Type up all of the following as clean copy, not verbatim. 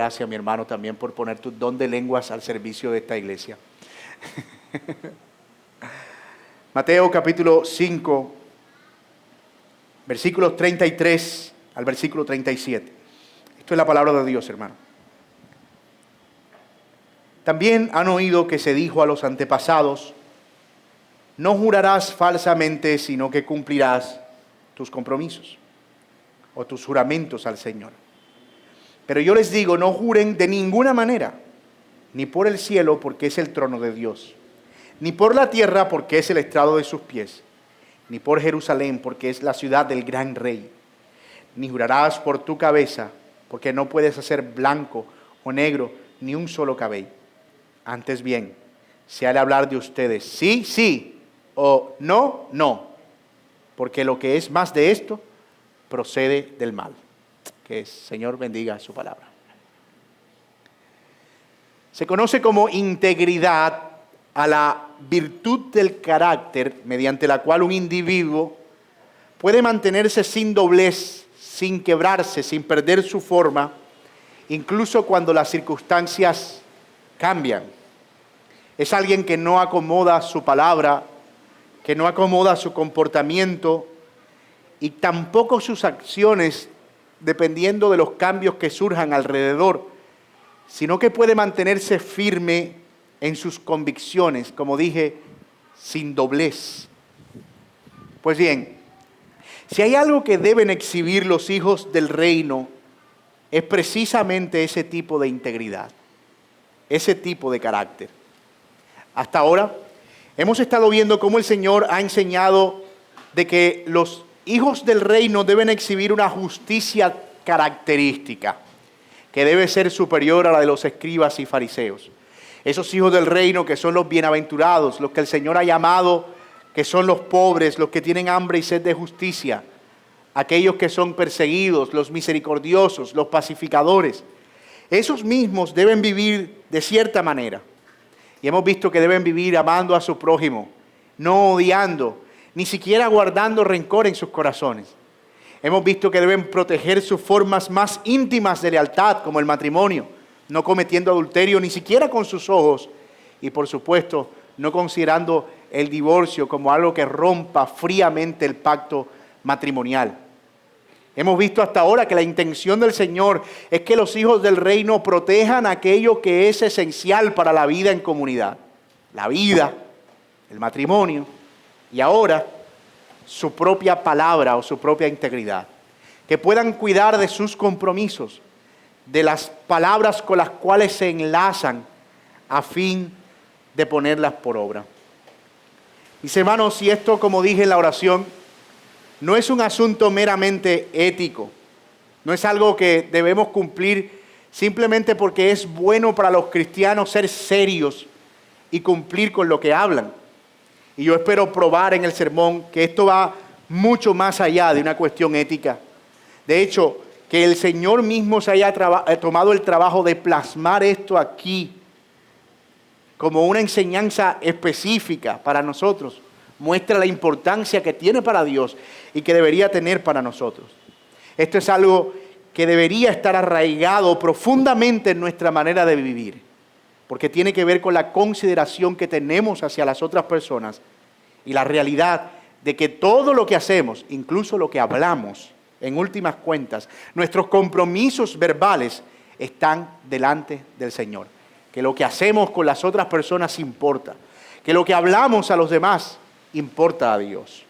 gracias, mi hermano, también por poner tu don de lenguas al servicio de esta iglesia. Mateo capítulo 5, versículos 33 al versículo 37. Esto es la palabra de Dios, hermano. También han oído que se dijo a los antepasados: no jurarás falsamente, sino que cumplirás tus compromisos o tus juramentos al Señor. Pero yo les digo, no juren de ninguna manera, ni por el cielo, porque es el trono de Dios, ni por la tierra, porque es el estrado de sus pies, ni por Jerusalén, porque es la ciudad del gran rey. Ni jurarás por tu cabeza, porque no puedes hacer blanco o negro ni un solo cabello. Antes bien, se ha de hablar de ustedes sí, sí, o no, no, porque lo que es más de esto procede del mal. Que el Señor bendiga su palabra. Se conoce como integridad a la virtud del carácter mediante la cual un individuo puede mantenerse sin doblez, sin quebrarse, sin perder su forma, incluso cuando las circunstancias cambian. Es alguien que no acomoda su palabra, que no acomoda su comportamiento y tampoco sus acciones dependiendo de los cambios que surjan alrededor, sino que puede mantenerse firme en sus convicciones, como dije, sin doblez. Pues bien, si hay algo que deben exhibir los hijos del reino, es precisamente ese tipo de integridad, ese tipo de carácter. Hasta ahora hemos estado viendo cómo el Señor ha enseñado de que los hijos del reino deben exhibir una justicia característica que debe ser superior a la de los escribas y fariseos. Esos hijos del reino que son los bienaventurados, los que el Señor ha llamado, que son los pobres, los que tienen hambre y sed de justicia, aquellos que son perseguidos, los misericordiosos, los pacificadores. Esos mismos deben vivir de cierta manera. Y hemos visto que deben vivir amando a su prójimo, no odiando, ni siquiera guardando rencor en sus corazones. Hemos visto que deben proteger sus formas más íntimas de lealtad, como el matrimonio, no cometiendo adulterio ni siquiera con sus ojos, y por supuesto, no considerando el divorcio como algo que rompa fríamente el pacto matrimonial. Hemos visto hasta ahora que la intención del Señor es que los hijos del reino protejan aquello que es esencial para la vida en comunidad. La vida, el matrimonio y ahora su propia palabra o su propia integridad. Que puedan cuidar de sus compromisos, de las palabras con las cuales se enlazan a fin de ponerlas por obra. Mis hermanos, y esto, como dije en la oración, no es un asunto meramente ético, no es algo que debemos cumplir simplemente porque es bueno para los cristianos ser serios y cumplir con lo que hablan. Y yo espero probar en el sermón que esto va mucho más allá de una cuestión ética. De hecho, que el Señor mismo se haya tomado el trabajo de plasmar esto aquí como una enseñanza específica para nosotros, muestra la importancia que tiene para Dios y que debería tener para nosotros. Esto es algo que debería estar arraigado profundamente en nuestra manera de vivir, porque tiene que ver con la consideración que tenemos hacia las otras personas y la realidad de que todo lo que hacemos, incluso lo que hablamos, en últimas cuentas, nuestros compromisos verbales están delante del Señor. Que lo que hacemos con las otras personas importa, que lo que hablamos a los demás importa a Dios.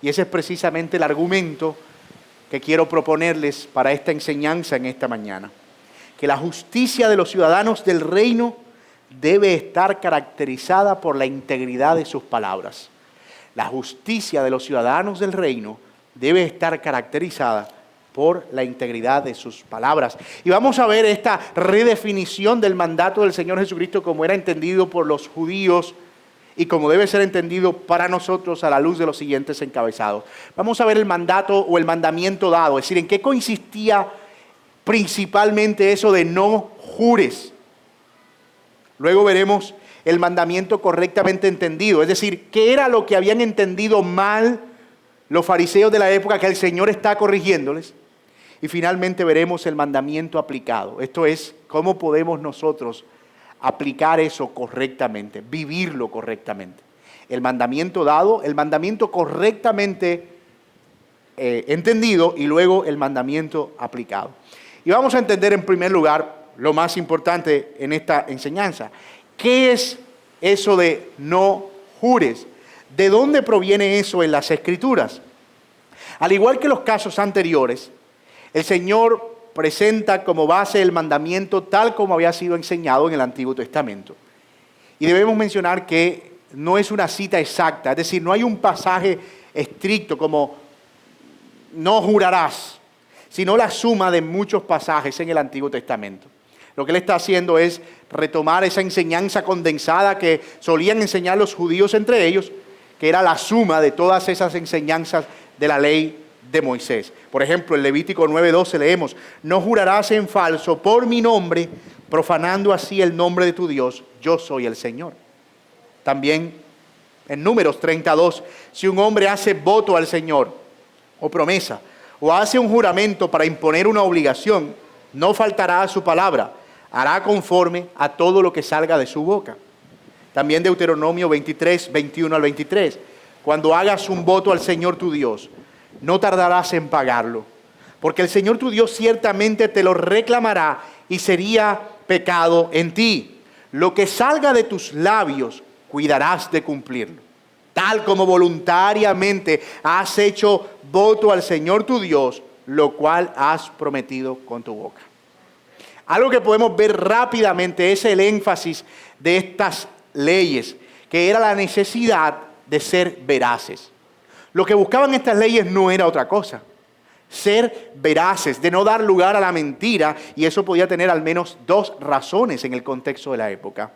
Y ese es precisamente el argumento que quiero proponerles para esta enseñanza en esta mañana. Que la justicia de los ciudadanos del reino debe estar caracterizada por la integridad de sus palabras. La justicia de los ciudadanos del reino debe estar caracterizada por la integridad de sus palabras. Y vamos a ver esta redefinición del mandato del Señor Jesucristo como era entendido por los judíos y como debe ser entendido para nosotros a la luz de los siguientes encabezados. Vamos a ver el mandato o el mandamiento dado, es decir, en qué consistía principalmente eso de no jures. Luego veremos el mandamiento correctamente entendido, es decir, qué era lo que habían entendido mal los fariseos de la época que el Señor está corrigiéndoles. Y finalmente veremos el mandamiento aplicado. Esto es, cómo podemos nosotros aplicar eso correctamente, vivirlo correctamente. El mandamiento dado, el mandamiento correctamente entendido y luego el mandamiento aplicado. Y vamos a entender en primer lugar lo más importante en esta enseñanza. ¿Qué es eso de no jures? ¿De dónde proviene eso en las Escrituras? Al igual que los casos anteriores, el Señor presenta como base el mandamiento tal como había sido enseñado en el Antiguo Testamento. Y debemos mencionar que no es una cita exacta, es decir, no hay un pasaje estricto como no jurarás, sino la suma de muchos pasajes en el Antiguo Testamento. Lo que él está haciendo es retomar esa enseñanza condensada que solían enseñar los judíos entre ellos, que era la suma de todas esas enseñanzas de la ley de Moisés. Por ejemplo, en Levítico 9:12 leemos: no jurarás en falso por mi nombre, profanando así el nombre de tu Dios, yo soy el Señor. También en Números 32, si un hombre hace voto al Señor, o promesa, o hace un juramento para imponer una obligación, no faltará a su palabra, hará conforme a todo lo que salga de su boca. También Deuteronomio 23, 21 al 23, cuando hagas un voto al Señor tu Dios, no tardarás en pagarlo, porque el Señor tu Dios ciertamente te lo reclamará y sería pecado en ti. Lo que salga de tus labios, cuidarás de cumplirlo. Tal como voluntariamente has hecho voto al Señor tu Dios, lo cual has prometido con tu boca. Algo que podemos ver rápidamente es el énfasis de estas leyes, que era la necesidad de ser veraces. Lo que buscaban estas leyes no era otra cosa, ser veraces, de no dar lugar a la mentira, y eso podía tener al menos dos razones en el contexto de la época.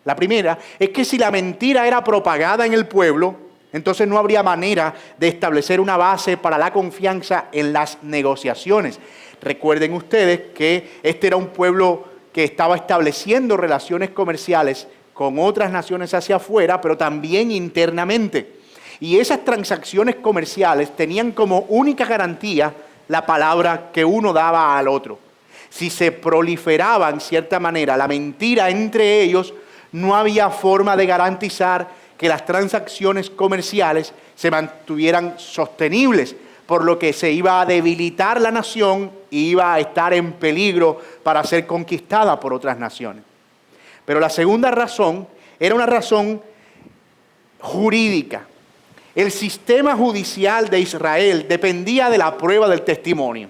La primera es que si la mentira era propagada en el pueblo, entonces no habría manera de establecer una base para la confianza en las negociaciones. Recuerden ustedes que este era un pueblo que estaba estableciendo relaciones comerciales con otras naciones hacia afuera, pero también internamente. Y esas transacciones comerciales tenían como única garantía la palabra que uno daba al otro. Si se proliferaba en cierta manera la mentira entre ellos, no había forma de garantizar que las transacciones comerciales se mantuvieran sostenibles, por lo que se iba a debilitar la nación y iba a estar en peligro para ser conquistada por otras naciones. Pero la segunda razón era una razón jurídica. El sistema judicial de Israel dependía de la prueba del testimonio.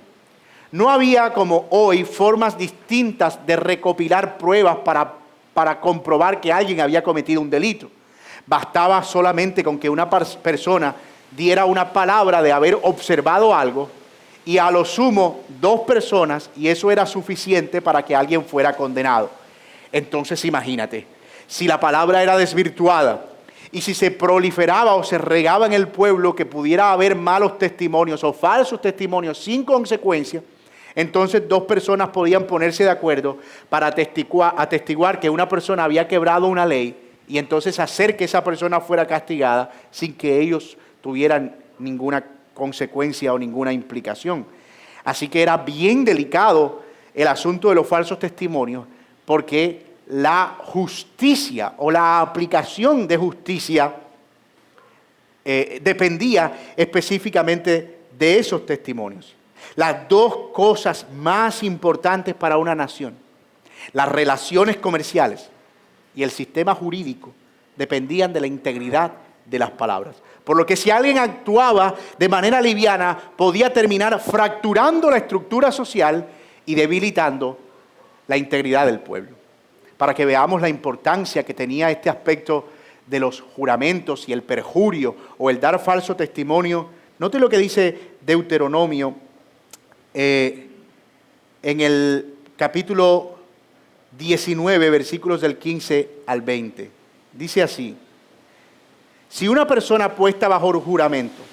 No había, como hoy, formas distintas de recopilar pruebas para comprobar que alguien había cometido un delito. Bastaba solamente con que una persona diera una palabra de haber observado algo, y a lo sumo 2 personas, y eso era suficiente para que alguien fuera condenado. Entonces imagínate, si la palabra era desvirtuada, y si se proliferaba o se regaba en el pueblo que pudiera haber malos testimonios o falsos testimonios sin consecuencia, entonces 2 personas podían ponerse de acuerdo para atestiguar que una persona había quebrado una ley, y entonces hacer que esa persona fuera castigada sin que ellos tuvieran ninguna consecuencia o ninguna implicación. Así que era bien delicado el asunto de los falsos testimonios, porque la justicia o la aplicación de justicia dependía específicamente de esos testimonios. Las 2 cosas más importantes para una nación, las relaciones comerciales y el sistema jurídico, dependían de la integridad de las palabras. Por lo que si alguien actuaba de manera liviana, podía terminar fracturando la estructura social y debilitando la integridad del pueblo. Para que veamos la importancia que tenía este aspecto de los juramentos y el perjurio o el dar falso testimonio, note lo que dice Deuteronomio en el capítulo 19, versículos del 15 al 20. Dice así: si una persona puesta bajo juramento,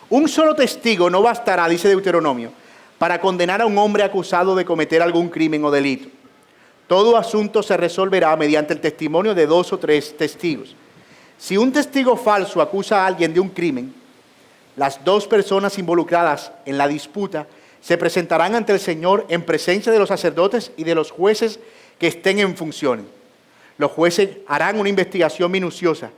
un solo testigo no bastará, dice Deuteronomio, para condenar a un hombre acusado de cometer algún crimen o delito. Todo asunto se resolverá mediante el testimonio de 2 o 3 testigos. Si un testigo falso acusa a alguien de un crimen, las dos personas involucradas en la disputa se presentarán ante el Señor en presencia de los sacerdotes y de los jueces que estén en funciones. Los jueces harán una investigación minuciosa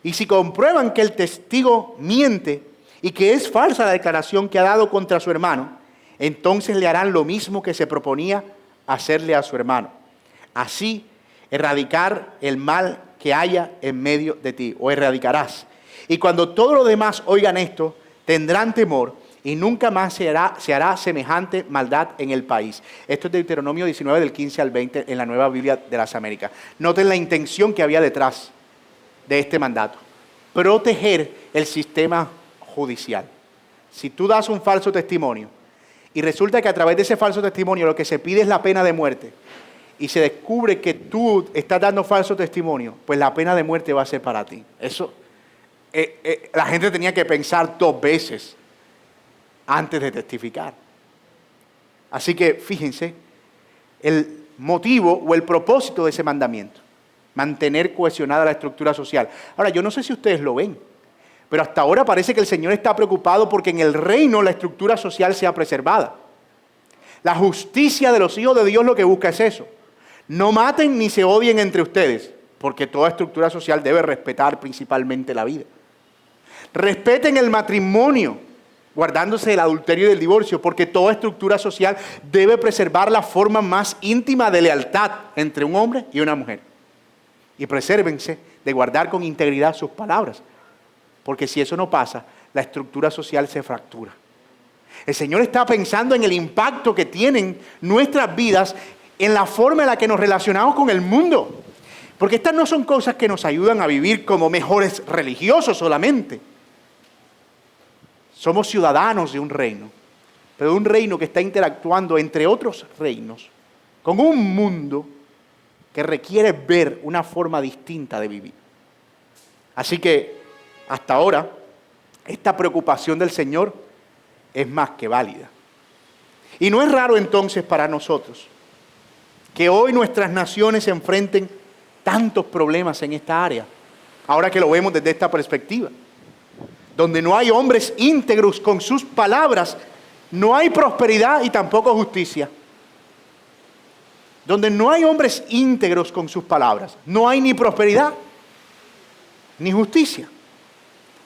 y si comprueban que el testigo miente y que es falsa la declaración que ha dado contra su hermano, entonces le harán lo mismo que se proponía hacerle a su hermano. Así, erradicar el mal que haya en medio de ti, o erradicarás. Y cuando todos los demás oigan esto, tendrán temor y nunca más se hará semejante maldad en el país. Esto es de Deuteronomio 19, del 15 al 20, en la Nueva Biblia de las Américas. Noten la intención que había detrás de este mandato. Proteger el sistema judicial. Si tú das un falso testimonio y resulta que a través de ese falso testimonio lo que se pide es la pena de muerte y se descubre que tú estás dando falso testimonio, pues la pena de muerte va a ser para ti. Eso, la gente tenía que pensar 2 veces antes de testificar. Así que fíjense, el motivo o el propósito de ese mandamiento, mantener cohesionada la estructura social. Ahora, yo no sé si ustedes lo ven, pero hasta ahora parece que el Señor está preocupado porque en el reino la estructura social sea preservada. La justicia de los hijos de Dios lo que busca es eso. No maten ni se odien entre ustedes, porque toda estructura social debe respetar principalmente la vida. Respeten el matrimonio, guardándose del adulterio y del divorcio, porque toda estructura social debe preservar la forma más íntima de lealtad entre un hombre y una mujer. Y presérvense de guardar con integridad sus palabras, porque si eso no pasa, la estructura social se fractura. El Señor está pensando en el impacto que tienen nuestras vidas en la forma en la que nos relacionamos con el mundo. Porque estas no son cosas que nos ayudan a vivir como mejores religiosos solamente. Somos ciudadanos de un reino, pero de un reino que está interactuando entre otros reinos, con un mundo que requiere ver una forma distinta de vivir. Así que, hasta ahora, esta preocupación del Señor es más que válida. Y no es raro entonces para nosotros que hoy nuestras naciones se enfrenten tantos problemas en esta área, ahora que lo vemos desde esta perspectiva. Donde no hay hombres íntegros con sus palabras, no hay prosperidad y tampoco justicia. Donde no hay hombres íntegros con sus palabras, no hay ni prosperidad ni justicia.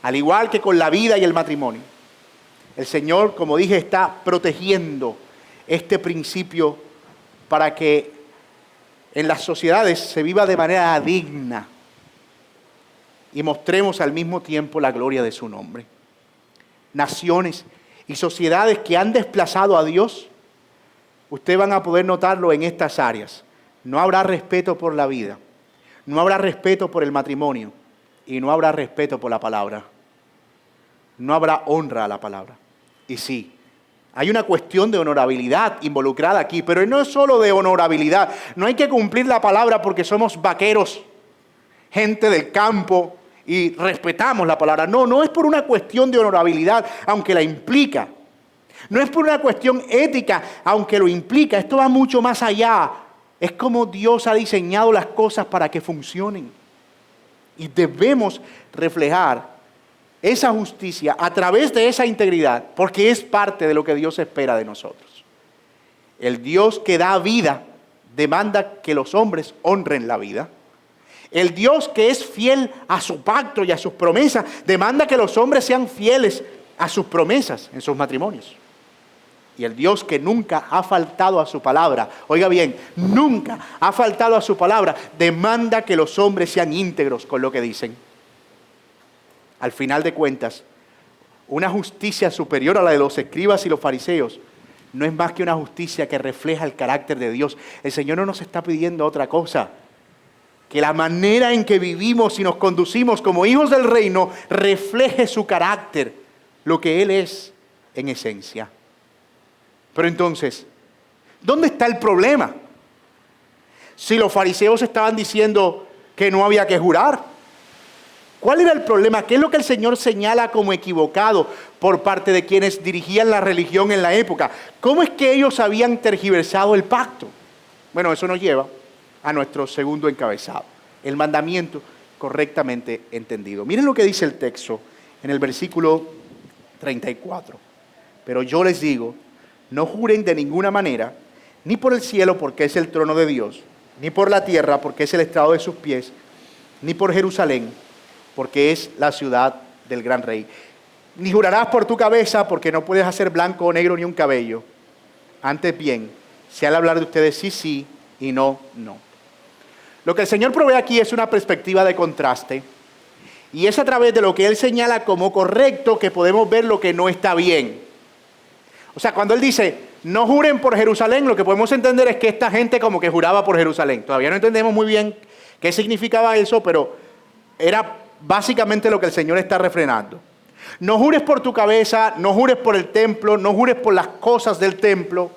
Al igual que con la vida y el matrimonio. El Señor, como dije, está protegiendo este principio para que en las sociedades se viva de manera digna y mostremos al mismo tiempo la gloria de su nombre. Naciones y sociedades que han desplazado a Dios, ustedes van a poder notarlo en estas áreas. No habrá respeto por la vida, no habrá respeto por el matrimonio y no habrá respeto por la palabra. No habrá honra a la palabra. Y sí, hay una cuestión de honorabilidad involucrada aquí, pero no es solo de honorabilidad. No hay que cumplir la palabra porque somos vaqueros, gente del campo y respetamos la palabra. No, no es por una cuestión de honorabilidad, aunque la implica. No es por una cuestión ética, aunque lo implica. Esto va mucho más allá. Es como Dios ha diseñado las cosas para que funcionen. Y debemos reflejar esa justicia a través de esa integridad, porque es parte de lo que Dios espera de nosotros. El Dios que da vida demanda que los hombres honren la vida. El Dios que es fiel a su pacto y a sus promesas demanda que los hombres sean fieles a sus promesas en sus matrimonios. Y el Dios que nunca ha faltado a su palabra, oiga bien, nunca ha faltado a su palabra, demanda que los hombres sean íntegros con lo que dicen. Al final de cuentas, una justicia superior a la de los escribas y los fariseos no es más que una justicia que refleja el carácter de Dios. El Señor no nos está pidiendo otra cosa, que la manera en que vivimos y nos conducimos como hijos del reino refleje su carácter, lo que Él es en esencia. Pero entonces, ¿dónde está el problema? Si los fariseos estaban diciendo que no había que jurar, ¿cuál era el problema? ¿Qué es lo que el Señor señala como equivocado por parte de quienes dirigían la religión en la época? ¿Cómo es que ellos habían tergiversado el pacto? Bueno, eso nos lleva a nuestro segundo encabezado, el mandamiento correctamente entendido. Miren lo que dice el texto en el versículo 34. Pero yo les digo, no juren de ninguna manera, ni por el cielo porque es el trono de Dios, ni por la tierra porque es el estrado de sus pies, ni por Jerusalén porque es la ciudad del gran rey. Ni jurarás por tu cabeza porque no puedes hacer blanco o negro ni un cabello. Antes bien, se al hablar de ustedes sí, sí y no, no. Lo que el Señor provee aquí es una perspectiva de contraste y es a través de lo que Él señala como correcto que podemos ver lo que no está bien. O sea, cuando Él dice, no juren por Jerusalén, lo que podemos entender es que esta gente como que juraba por Jerusalén. Todavía no entendemos muy bien qué significaba eso, pero era básicamente lo que el Señor está refrenando. No jures por tu cabeza, no jures por el templo, no jures por las cosas del templo.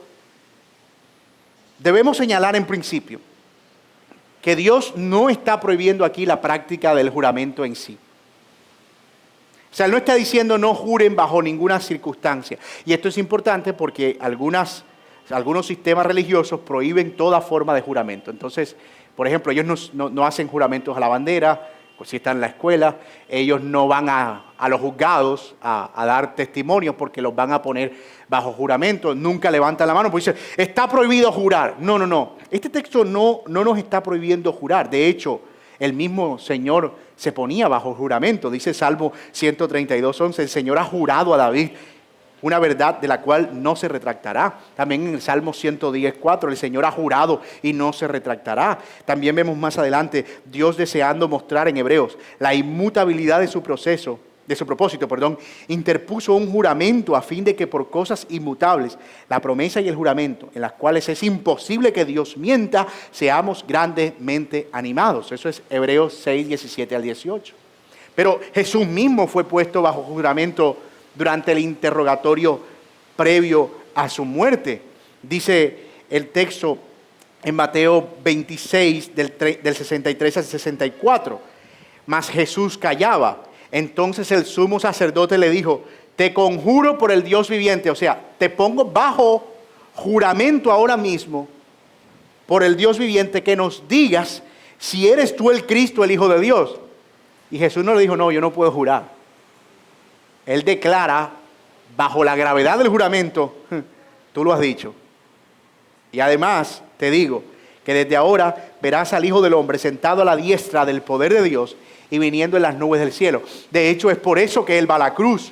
Debemos señalar en principio que Dios no está prohibiendo aquí la práctica del juramento en sí. O sea, Él no está diciendo no juren bajo ninguna circunstancia. Y esto es importante porque algunos sistemas religiosos prohíben toda forma de juramento. Entonces, por ejemplo, ellos no hacen juramentos a la bandera, pues si están en la escuela, ellos no van a los juzgados a dar testimonios porque los van a poner bajo juramento, nunca levantan la mano, porque dicen, está prohibido jurar. No. Este texto no nos está prohibiendo jurar. De hecho, el mismo Señor se ponía bajo juramento. Dice Salmo 132:11, el Señor ha jurado a David una verdad de la cual no se retractará. También en el Salmo 110:4, el Señor ha jurado y no se retractará. También vemos más adelante Dios deseando mostrar en Hebreos la inmutabilidad de su propósito, interpuso un juramento a fin de que por cosas inmutables, la promesa y el juramento, en las cuales es imposible que Dios mienta, seamos grandemente animados. Eso es Hebreos 6, 17 al 18. Pero Jesús mismo fue puesto bajo juramento durante el interrogatorio previo a su muerte. Dice el texto en Mateo 26, del 63 al 64. Mas Jesús callaba. Entonces el sumo sacerdote le dijo, te conjuro por el Dios viviente, o sea, te pongo bajo juramento ahora mismo por el Dios viviente que nos digas si eres tú el Cristo, el Hijo de Dios. Y Jesús no le dijo, no, yo no puedo jurar. Él declara, bajo la gravedad del juramento, tú lo has dicho. Y además te digo que desde ahora verás al Hijo del Hombre sentado a la diestra del poder de Dios y viniendo en las nubes del cielo. De hecho, es por eso que Él va a la cruz.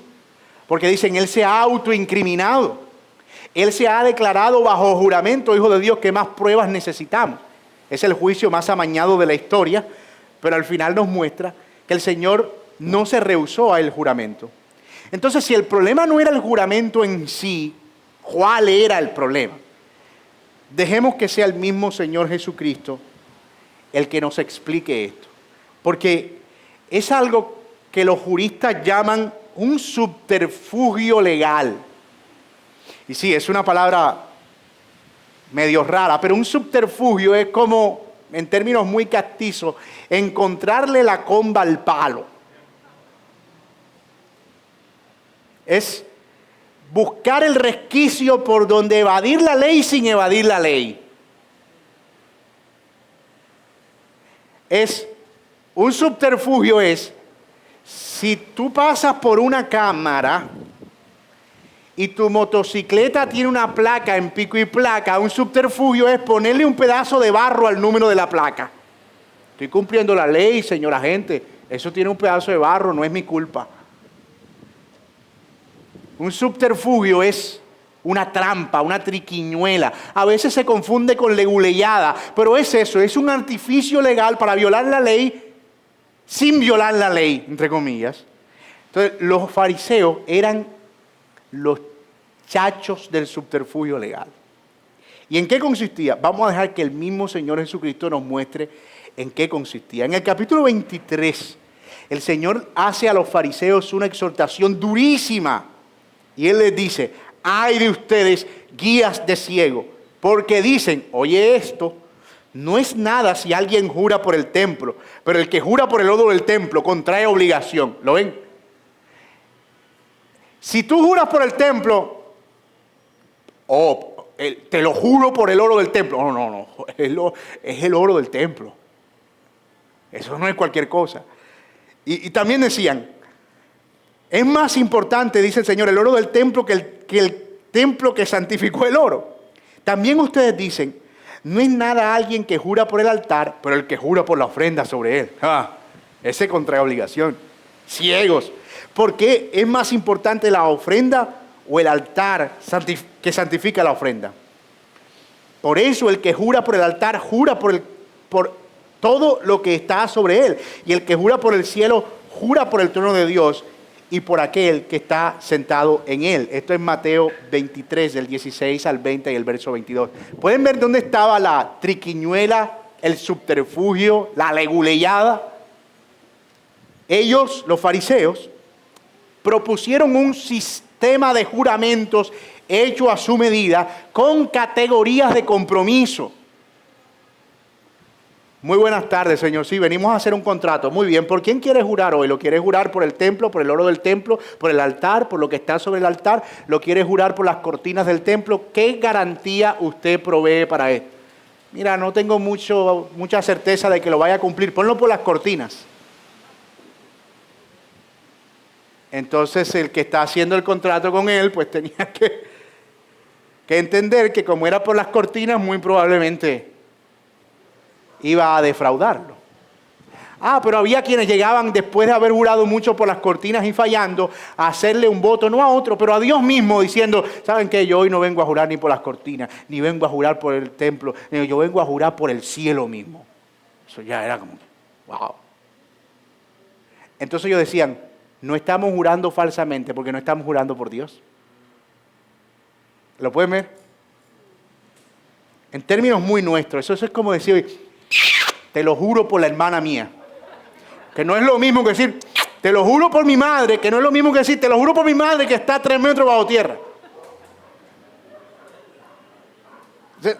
Porque dicen, Él se ha autoincriminado. Él se ha declarado bajo juramento, Hijo de Dios, ¿qué más pruebas necesitamos? Es el juicio más amañado de la historia, pero al final nos muestra que el Señor no se rehusó al juramento. Entonces, si el problema no era el juramento en sí, ¿cuál era el problema? Dejemos que sea el mismo Señor Jesucristo el que nos explique esto. Porque es algo que los juristas llaman un subterfugio legal. Y sí, es una palabra medio rara, pero un subterfugio es como, en términos muy castizos, encontrarle la comba al palo. Es buscar el resquicio por donde evadir la ley sin evadir la ley. Un subterfugio es, si tú pasas por una cámara y tu motocicleta tiene una placa en pico y placa, un subterfugio es ponerle un pedazo de barro al número de la placa. Estoy cumpliendo la ley, señora gente, eso tiene un pedazo de barro, no es mi culpa. Un subterfugio es una trampa, una triquiñuela. A veces se confunde con leguleyada, pero es eso, es un artificio legal para violar la ley sin violar la ley, entre comillas. Entonces, los fariseos eran los chachos del subterfugio legal. ¿Y en qué consistía? Vamos a dejar que el mismo Señor Jesucristo nos muestre en qué consistía. En el capítulo 23, el Señor hace a los fariseos una exhortación durísima. Y Él les dice, ay de ustedes, guías de ciego, porque dicen, oye esto, no es nada si alguien jura por el templo, pero el que jura por el oro del templo contrae obligación. ¿Lo ven? Si tú juras por el templo, te lo juro por el oro del templo. No, es el oro del templo. Eso no es cualquier cosa. Y también decían, es más importante, dice el Señor, el oro del templo que el templo que santificó el oro. También ustedes dicen, no es nada alguien que jura por el altar, pero el que jura por la ofrenda sobre él. Ese contrae obligación. Ciegos. ¿Por qué es más importante la ofrenda o el altar que santifica la ofrenda? Por eso el que jura por el altar jura por todo lo que está sobre él. Y el que jura por el cielo jura por el trono de Dios y por aquel que está sentado en él. Esto es Mateo 23, del 16 al 20 y el verso 22. ¿Pueden ver dónde estaba la triquiñuela, el subterfugio, la leguleyada? Ellos, los fariseos, propusieron un sistema de juramentos hecho a su medida con categorías de compromiso. Muy buenas tardes, Señor. Sí, venimos a hacer un contrato. Muy bien. ¿Por quién quiere jurar hoy? ¿Lo quiere jurar por el templo, por el oro del templo, por el altar, por lo que está sobre el altar? ¿Lo quiere jurar por las cortinas del templo? ¿Qué garantía usted provee para esto? Mira, no tengo mucha certeza de que lo vaya a cumplir. Ponlo por las cortinas. Entonces el que está haciendo el contrato con él, pues tenía que entender que como era por las cortinas, muy probablemente iba a defraudarlo. Pero había quienes llegaban después de haber jurado mucho por las cortinas y fallando, a hacerle un voto, no a otro, pero a Dios mismo, diciendo, ¿saben qué? Yo hoy no vengo a jurar ni por las cortinas, ni vengo a jurar por el templo, yo vengo a jurar por el cielo mismo. Eso ya era como, wow. Entonces ellos decían, no estamos jurando falsamente porque no estamos jurando por Dios. ¿Lo pueden ver? En términos muy nuestros, eso es como decir, te lo juro por la hermana mía. Que no es lo mismo que decir, te lo juro por mi madre, que no es lo mismo que decir, te lo juro por mi madre que está a 3 metros bajo tierra.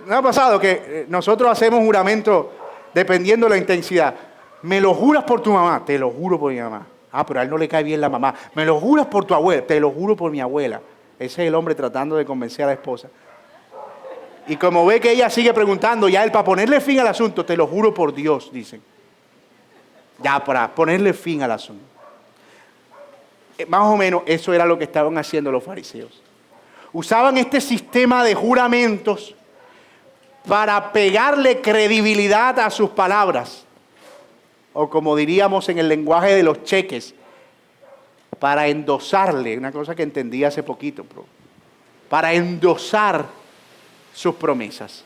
¿No ha pasado que nosotros hacemos juramento dependiendo de la intensidad? Me lo juras por tu mamá, te lo juro por mi mamá. Pero a él no le cae bien la mamá. Me lo juras por tu abuela, te lo juro por mi abuela. Ese es el hombre tratando de convencer a la esposa. Y como ve que ella sigue preguntando, ya él para ponerle fin al asunto, te lo juro por Dios, dicen. Ya para ponerle fin al asunto. Más o menos eso era lo que estaban haciendo los fariseos. Usaban este sistema de juramentos para pegarle credibilidad a sus palabras. O como diríamos en el lenguaje de los cheques, para endosarle, una cosa que entendí hace poquito, para endosar sus promesas.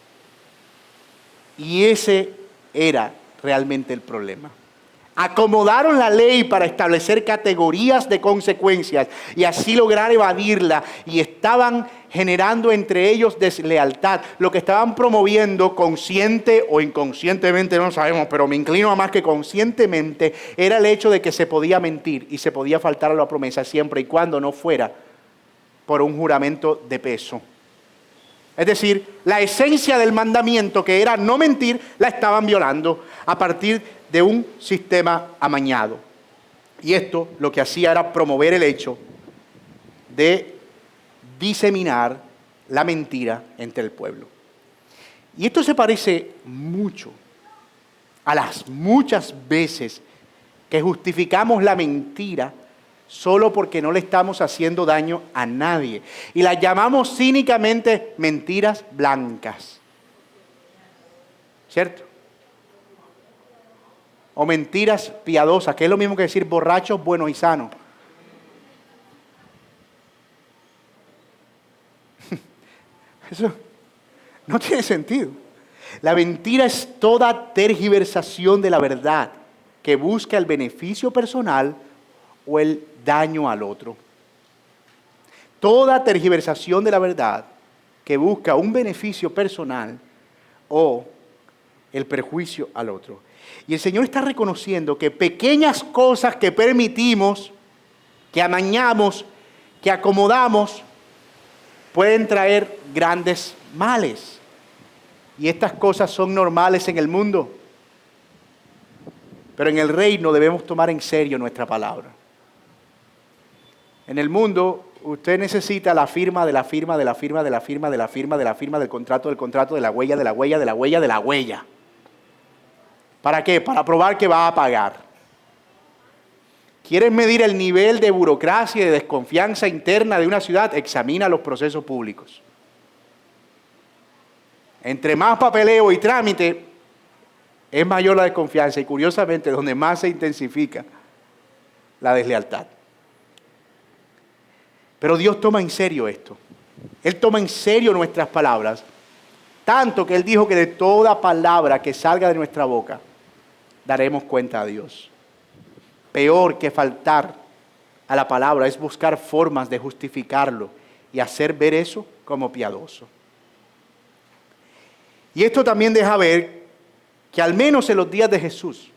Y ese era realmente el problema. Acomodaron la ley para establecer categorías de consecuencias y así lograr evadirla, y estaban generando entre ellos deslealtad. Lo que estaban promoviendo, consciente o inconscientemente, no sabemos, pero me inclino a más que conscientemente, era el hecho de que se podía mentir y se podía faltar a la promesa siempre y cuando no fuera por un juramento de peso. Es decir, la esencia del mandamiento, que era no mentir, la estaban violando a partir de un sistema amañado. Y esto lo que hacía era promover el hecho de diseminar la mentira entre el pueblo. Y esto se parece mucho a las muchas veces que justificamos la mentira solo porque no le estamos haciendo daño a nadie. Y las llamamos cínicamente mentiras blancas. ¿Cierto? O mentiras piadosas, que es lo mismo que decir borrachos, buenos y sanos. Eso no tiene sentido. La mentira es toda tergiversación de la verdad que busca el beneficio personal o el daño al otro. Toda tergiversación de la verdad que busca un beneficio personal o el perjuicio al otro. Y el Señor está reconociendo que pequeñas cosas que permitimos, que amañamos, que acomodamos, pueden traer grandes males. Y estas cosas son normales en el mundo. Pero en el reino debemos tomar en serio nuestra palabra. En el mundo, usted necesita la firma de la firma, de la firma, de la firma, de la firma, de la firma, del contrato, de la huella, de la huella, de la huella, de la huella. ¿Para qué? Para probar que va a pagar. ¿Quieres medir el nivel de burocracia y de desconfianza interna de una ciudad? Examina los procesos públicos. Entre más papeleo y trámite, es mayor la desconfianza y curiosamente donde más se intensifica la deslealtad. Pero Dios toma en serio esto. Él toma en serio nuestras palabras, tanto que Él dijo que de toda palabra que salga de nuestra boca, daremos cuenta a Dios. Peor que faltar a la palabra es buscar formas de justificarlo y hacer ver eso como piadoso. Y esto también deja ver que al menos en los días de Jesús,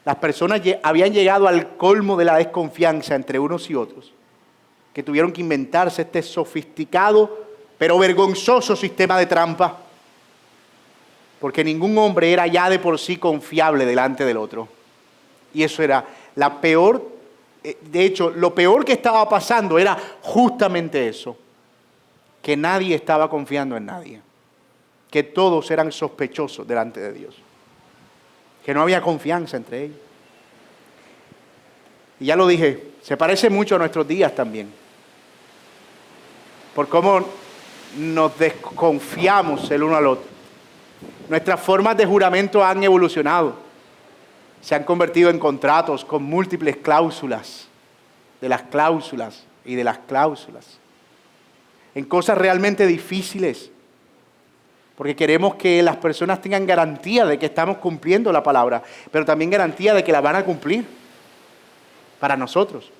las personas habían llegado al colmo de la desconfianza entre unos y otros, que tuvieron que inventarse este sofisticado pero vergonzoso sistema de trampa, porque ningún hombre era ya de por sí confiable delante del otro. Y eso era la peor, de hecho, lo peor que estaba pasando era justamente eso, que nadie estaba confiando en nadie, que todos eran sospechosos delante de Dios, que no había confianza entre ellos. Y ya lo dije, se parece mucho a nuestros días también, por cómo nos desconfiamos el uno al otro. Nuestras formas de juramento han evolucionado, se han convertido en contratos con múltiples cláusulas, de las cláusulas y de las cláusulas, en cosas realmente difíciles, porque queremos que las personas tengan garantía de que estamos cumpliendo la palabra, pero también garantía de que la van a cumplir para nosotros.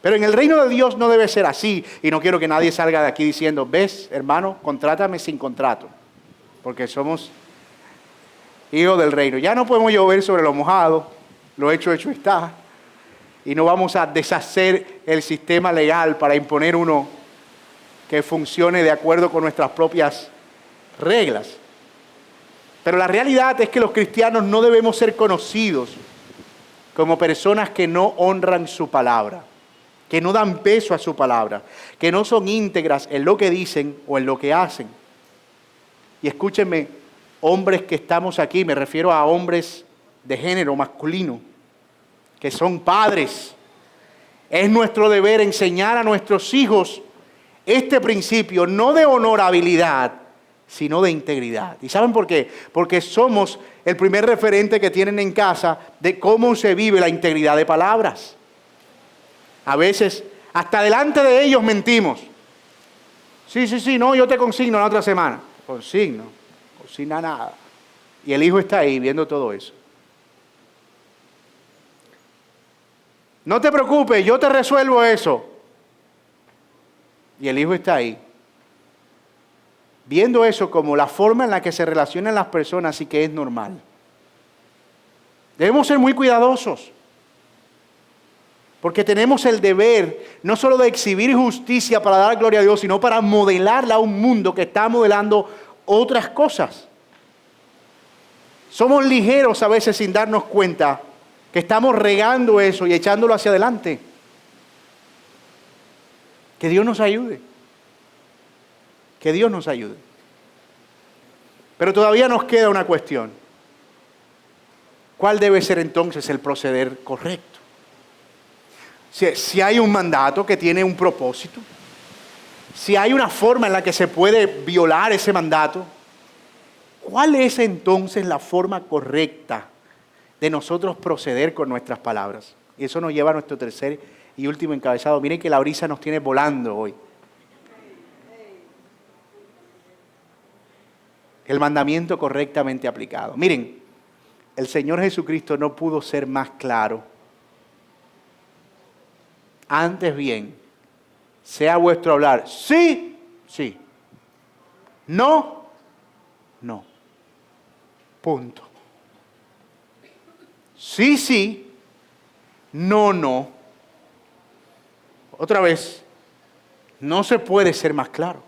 Pero en el reino de Dios no debe ser así, y no quiero que nadie salga de aquí diciendo, ves, hermano, contrátame sin contrato, porque somos hijos del reino. Ya no podemos llover sobre lo mojado, lo hecho está, y no vamos a deshacer el sistema legal para imponer uno que funcione de acuerdo con nuestras propias reglas. Pero la realidad es que los cristianos no debemos ser conocidos como personas que no honran su palabra, que no dan peso a su palabra, que no son íntegras en lo que dicen o en lo que hacen. Y escúchenme, hombres que estamos aquí, me refiero a hombres de género masculino, que son padres. Es nuestro deber enseñar a nuestros hijos este principio, no de honorabilidad, sino de integridad. ¿Y saben por qué? Porque somos el primer referente que tienen en casa de cómo se vive la integridad de palabras. A veces, hasta delante de ellos mentimos. Sí, no, yo te consigno la otra semana. Consigna nada. Y el hijo está ahí viendo todo eso. No te preocupes, yo te resuelvo eso. Y el hijo está ahí, viendo eso como la forma en la que se relacionan las personas y que es normal. Debemos ser muy cuidadosos, porque tenemos el deber no solo de exhibir justicia para dar gloria a Dios, sino para modelarla a un mundo que está modelando otras cosas. Somos ligeros a veces sin darnos cuenta que estamos regando eso y echándolo hacia adelante. Que Dios nos ayude. Que Dios nos ayude. Pero todavía nos queda una cuestión. ¿Cuál debe ser entonces el proceder correcto? Si hay un mandato que tiene un propósito, si hay una forma en la que se puede violar ese mandato, ¿cuál es entonces la forma correcta de nosotros proceder con nuestras palabras? Y eso nos lleva a nuestro tercer y último encabezado. Miren que la brisa nos tiene volando hoy. El mandamiento correctamente aplicado. Miren, el Señor Jesucristo no pudo ser más claro. Antes bien, sea vuestro hablar, sí, sí. No, no. Punto. Sí, sí. No, no. Otra vez, no se puede ser más claro.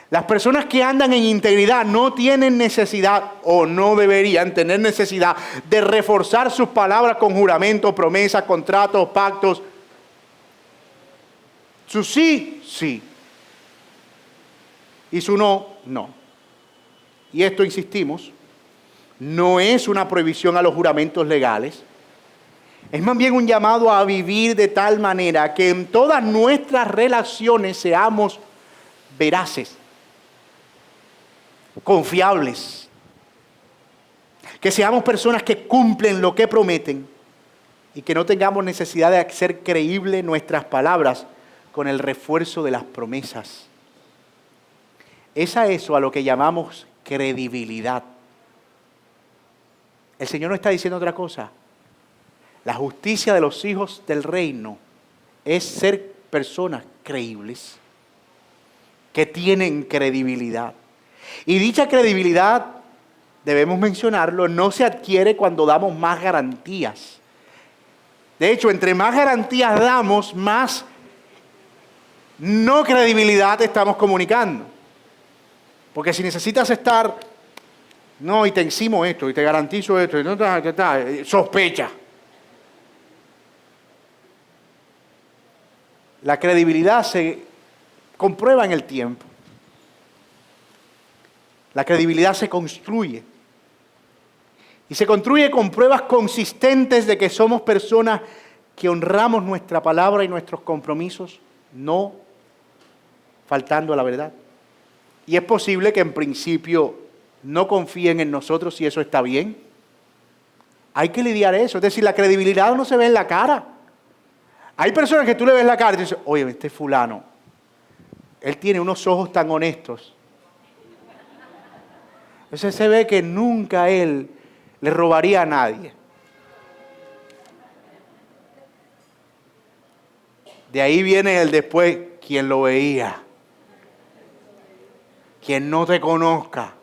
Las personas que andan en integridad no tienen necesidad o no deberían tener necesidad de reforzar sus palabras con juramentos, promesas, contratos, pactos. Su sí, sí. Y su no, no. Y esto, insistimos, no es una prohibición a los juramentos legales. Es más bien un llamado a vivir de tal manera que en todas nuestras relaciones seamos veraces, confiables, que seamos personas que cumplen lo que prometen y que no tengamos necesidad de hacer creíbles nuestras palabras con el refuerzo de las promesas. Es a eso a lo que llamamos credibilidad. El Señor no está diciendo otra cosa. La justicia de los hijos del reino es ser personas creíbles, que tienen credibilidad. Y dicha credibilidad, debemos mencionarlo, no se adquiere cuando damos más garantías. De hecho, entre más garantías damos, más no credibilidad estamos comunicando. Porque si necesitas estar, no, y te encimo esto, y te garantizo esto, y no, sospecha. La credibilidad se comprueba en el tiempo. La credibilidad se construye. Y se construye con pruebas consistentes de que somos personas que honramos nuestra palabra y nuestros compromisos, no faltando a la verdad. Y es posible que en principio no confíen en nosotros y eso está bien. Hay que lidiar eso. Es decir, la credibilidad no se ve en la cara. Hay personas que tú le ves la cara y dices, oye, este fulano, él tiene unos ojos tan honestos. Entonces se ve que nunca él le robaría a nadie. De ahí viene el después, quien lo veía, quien no te conozca.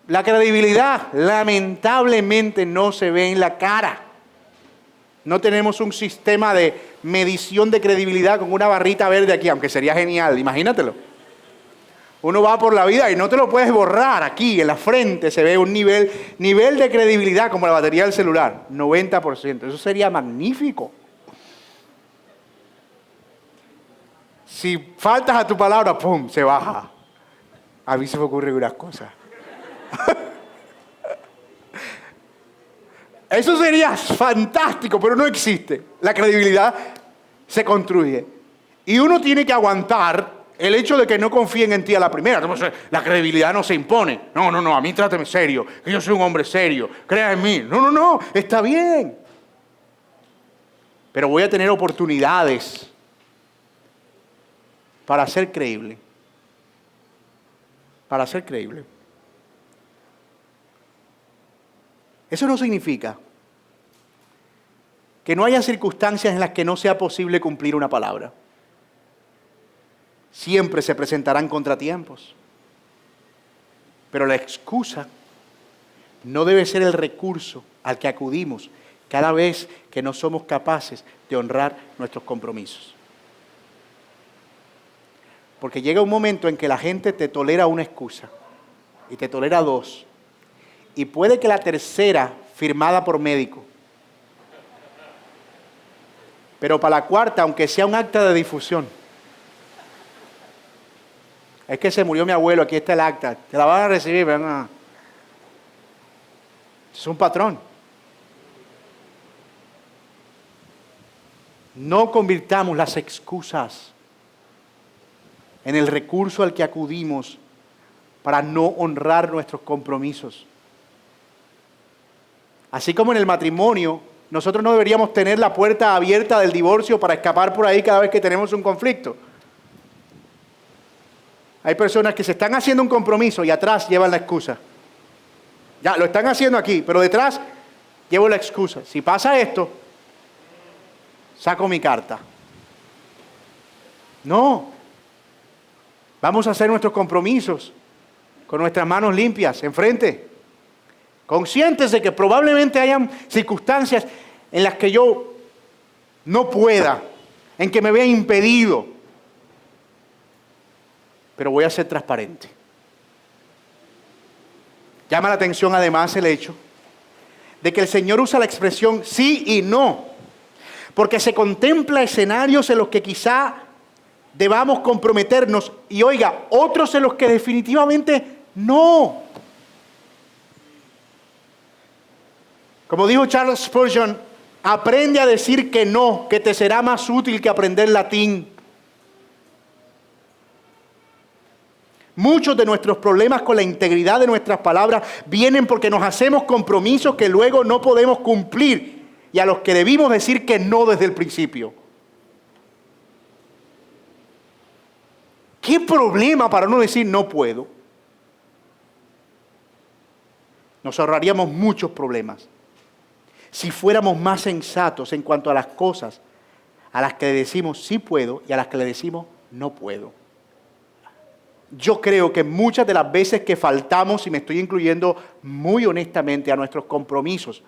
La credibilidad lamentablemente no se ve en la cara. No tenemos un sistema de medición de credibilidad con una barrita verde aquí, aunque sería genial, imagínatelo. Uno va por la vida y no te lo puedes borrar. Aquí en la frente se ve un nivel de credibilidad como la batería del celular, 90%. Eso sería magnífico. Si faltas a tu palabra, ¡pum!, se baja. A mí se me ocurren unas cosas. Eso sería fantástico, pero no existe. La credibilidad se construye. Y uno tiene que aguantar el hecho de que no confíen en ti a la primera. Entonces, la credibilidad no se impone. No, a mí tráteme serio, que yo soy un hombre serio, crea en mí. No, está bien. Pero voy a tener oportunidades para ser creíble. Para ser creíble. Eso no significa que no haya circunstancias en las que no sea posible cumplir una palabra. Siempre se presentarán contratiempos. Pero la excusa no debe ser el recurso al que acudimos cada vez que no somos capaces de honrar nuestros compromisos. Porque llega un momento en que la gente te tolera una excusa y te tolera dos. Y puede que la tercera, firmada por médico. Pero para la cuarta, aunque sea un acta de difusión. Es que se murió mi abuelo, aquí está el acta. Te la van a recibir, pero no. Es un patrón. No convirtamos las excusas en el recurso al que acudimos para no honrar nuestros compromisos. Así como en el matrimonio, nosotros no deberíamos tener la puerta abierta del divorcio para escapar por ahí cada vez que tenemos un conflicto. Hay personas que se están haciendo un compromiso y atrás llevan la excusa. Ya, lo están haciendo aquí, pero detrás llevo la excusa. Si pasa esto, saco mi carta. No. Vamos a hacer nuestros compromisos con nuestras manos limpias, enfrente. Conscientes de que probablemente hayan circunstancias en las que yo no pueda, en que me vea impedido. Pero voy a ser transparente. Llama la atención además el hecho de que el Señor usa la expresión sí y no, porque se contempla escenarios en los que quizá debamos comprometernos y oiga, otros en los que definitivamente no. Como dijo Charles Spurgeon, aprende a decir que no, que te será más útil que aprender latín. Muchos de nuestros problemas con la integridad de nuestras palabras vienen porque nos hacemos compromisos que luego no podemos cumplir y a los que debimos decir que no desde el principio. ¿Qué problema para no decir no puedo? Nos ahorraríamos muchos problemas si fuéramos más sensatos en cuanto a las cosas a las que le decimos sí puedo y a las que le decimos no puedo. Yo creo que muchas de las veces que faltamos, y me estoy incluyendo muy honestamente, a nuestros compromisos,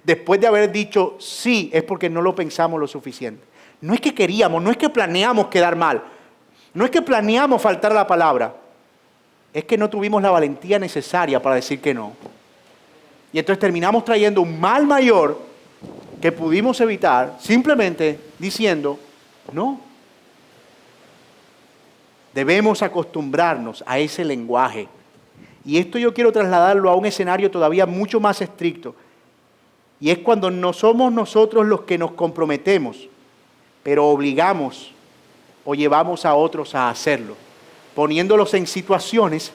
después de haber dicho sí, es porque no lo pensamos lo suficiente. No es que queríamos, no es que planeamos quedar mal, no es que planeamos faltar a la palabra, es que no tuvimos la valentía necesaria para decir que no. Y entonces terminamos trayendo un mal mayor que pudimos evitar simplemente diciendo no. Debemos acostumbrarnos a ese lenguaje. Y esto yo quiero trasladarlo a un escenario todavía mucho más estricto. Y es cuando no somos nosotros los que nos comprometemos, pero obligamos o llevamos a otros a hacerlo, poniéndolos en situaciones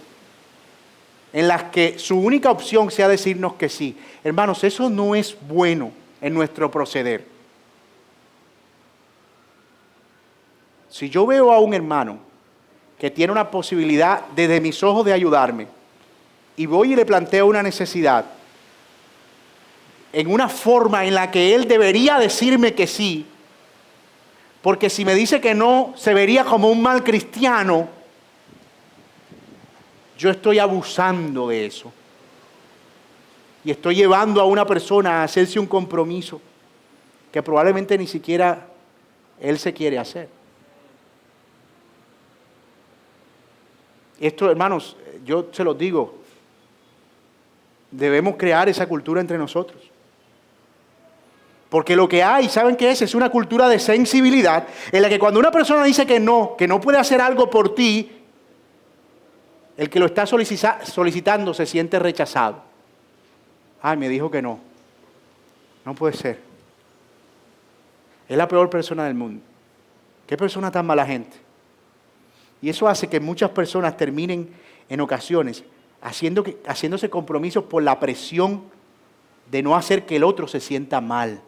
en las que su única opción sea decirnos que sí. Hermanos, eso no es bueno en nuestro proceder. Si yo veo a un hermano que tiene una posibilidad desde mis ojos de ayudarme, y voy y le planteo una necesidad, en una forma en la que él debería decirme que sí, porque si me dice que no, se vería como un mal cristiano, yo estoy abusando de eso. Y estoy llevando a una persona a hacerse un compromiso que probablemente ni siquiera él se quiere hacer. Esto, hermanos, yo se los digo, debemos crear esa cultura entre nosotros. Porque lo que hay, ¿saben qué es? Es una cultura de sensibilidad en la que cuando una persona dice que no puede hacer algo por ti, el que lo está solicitando se siente rechazado. Ay, me dijo que no. No puede ser. Es la peor persona del mundo. ¿Qué persona tan mala gente? Y eso hace que muchas personas terminen en ocasiones haciéndose compromisos por la presión de no hacer que el otro se sienta mal.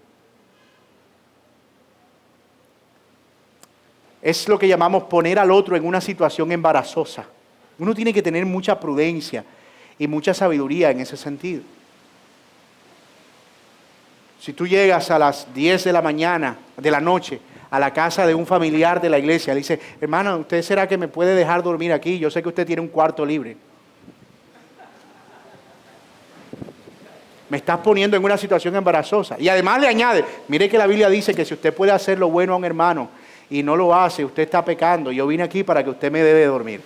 Es lo que llamamos poner al otro en una situación embarazosa. Uno tiene que tener mucha prudencia y mucha sabiduría en ese sentido. Si tú llegas a las 10 de la noche, a la casa de un familiar de la iglesia, le dice, hermano, ¿usted será que me puede dejar dormir aquí? Yo sé que usted tiene un cuarto libre. Me estás poniendo en una situación embarazosa. Y además le añade, mire que la Biblia dice que si usted puede hacer lo bueno a un hermano y no lo hace, usted está pecando. Yo vine aquí para que usted me debe dormir.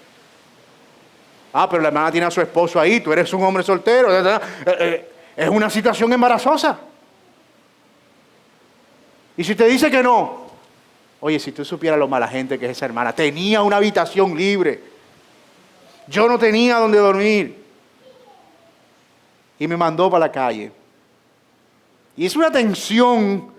Ah, pero la hermana tiene a su esposo ahí, tú eres un hombre soltero. Es una situación embarazosa. Y si te dice que no, oye, si tú supieras lo mala gente que es esa hermana, tenía una habitación libre, yo no tenía donde dormir, y me mandó para la calle. Y es una tensión,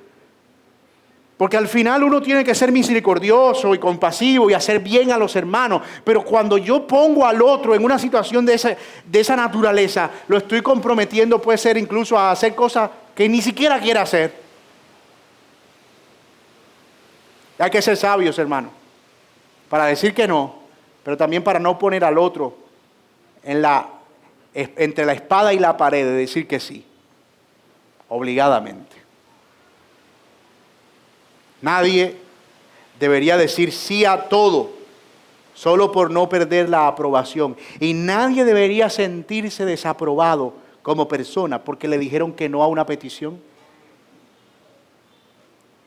porque al final uno tiene que ser misericordioso y compasivo y hacer bien a los hermanos, pero cuando yo pongo al otro en una situación de esa naturaleza, lo estoy comprometiendo, puede ser incluso a hacer cosas que ni siquiera quiere hacer. Hay que ser sabios, hermano, para decir que no, pero también para no poner al otro entre la espada y la pared de decir que sí, obligadamente. Nadie debería decir sí a todo, solo por no perder la aprobación. Y nadie debería sentirse desaprobado como persona porque le dijeron que no a una petición.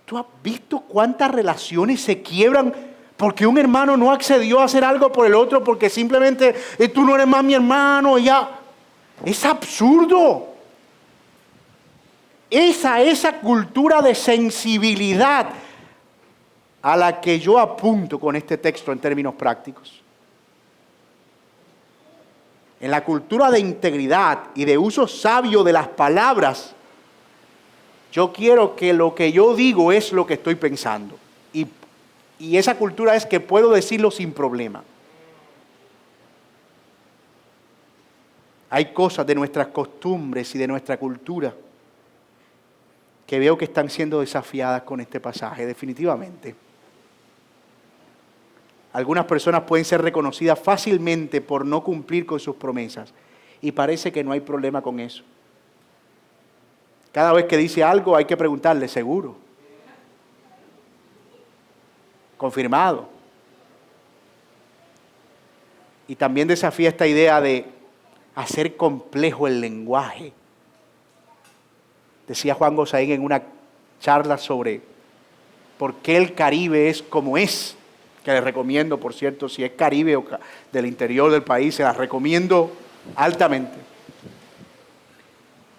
¿Tú has visto cuántas relaciones se quiebran porque un hermano no accedió a hacer algo por el otro porque simplemente tú no eres más mi hermano y ya? Es absurdo. Esa cultura de sensibilidad a la que yo apunto con este texto en términos prácticos. En la cultura de integridad y de uso sabio de las palabras, Yo quiero que lo que yo digo es lo que estoy pensando. Y esa cultura es que puedo decirlo sin problema. Hay cosas de nuestras costumbres y de nuestra cultura que veo que están siendo desafiadas con este pasaje, definitivamente. Algunas personas pueden ser reconocidas fácilmente por no cumplir con sus promesas. Y parece que no hay problema con eso. Cada vez que dice algo hay que preguntarle, ¿seguro? Confirmado. Y también desafía esta idea de hacer complejo el lenguaje. Decía Juan Gosaín en una charla sobre por qué el Caribe es como es, que les recomiendo, por cierto, si es Caribe o del interior del país, se las recomiendo altamente.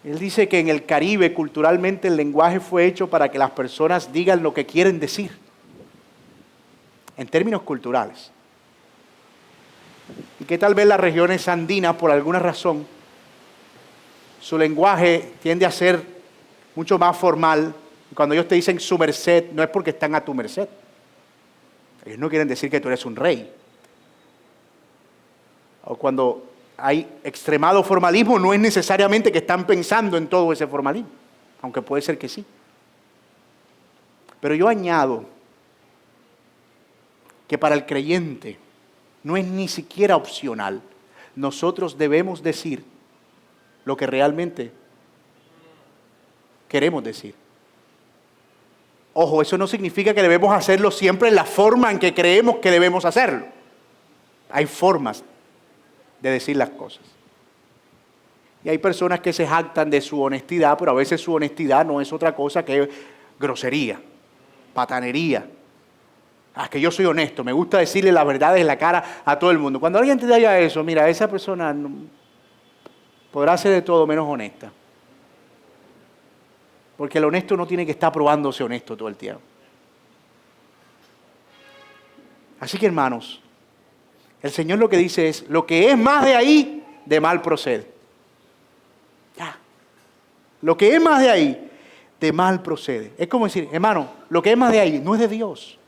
Él dice que en el Caribe culturalmente el lenguaje fue hecho para que las personas digan lo que quieren decir, en términos culturales. Y que tal vez las regiones andinas, por alguna razón, su lenguaje tiende a ser mucho más formal. Cuando ellos te dicen su merced, no es porque están a tu merced. Ellos no quieren decir que tú eres un rey. O cuando hay extremado formalismo, no es necesariamente que están pensando en todo ese formalismo, aunque puede ser que sí. Pero yo añado que para el creyente no es ni siquiera opcional. Nosotros debemos decir lo que realmente queremos decir. Ojo, eso no significa que debemos hacerlo siempre en la forma en que creemos que debemos hacerlo. Hay formas de decir las cosas. Y hay personas que se jactan de su honestidad, pero a veces su honestidad no es otra cosa que grosería, patanería. Ah, que yo soy honesto, me gusta decirle las verdades en la cara a todo el mundo. Cuando alguien te diga eso, mira, esa persona podrá ser de todo menos honesta. Porque el honesto no tiene que estar probándose honesto todo el tiempo. Así que, hermanos, el Señor lo que dice es, lo que es más de ahí, de mal procede. Ya. Lo que es más de ahí, de mal procede. Es como decir, hermano, lo que es más de ahí no es de Dios.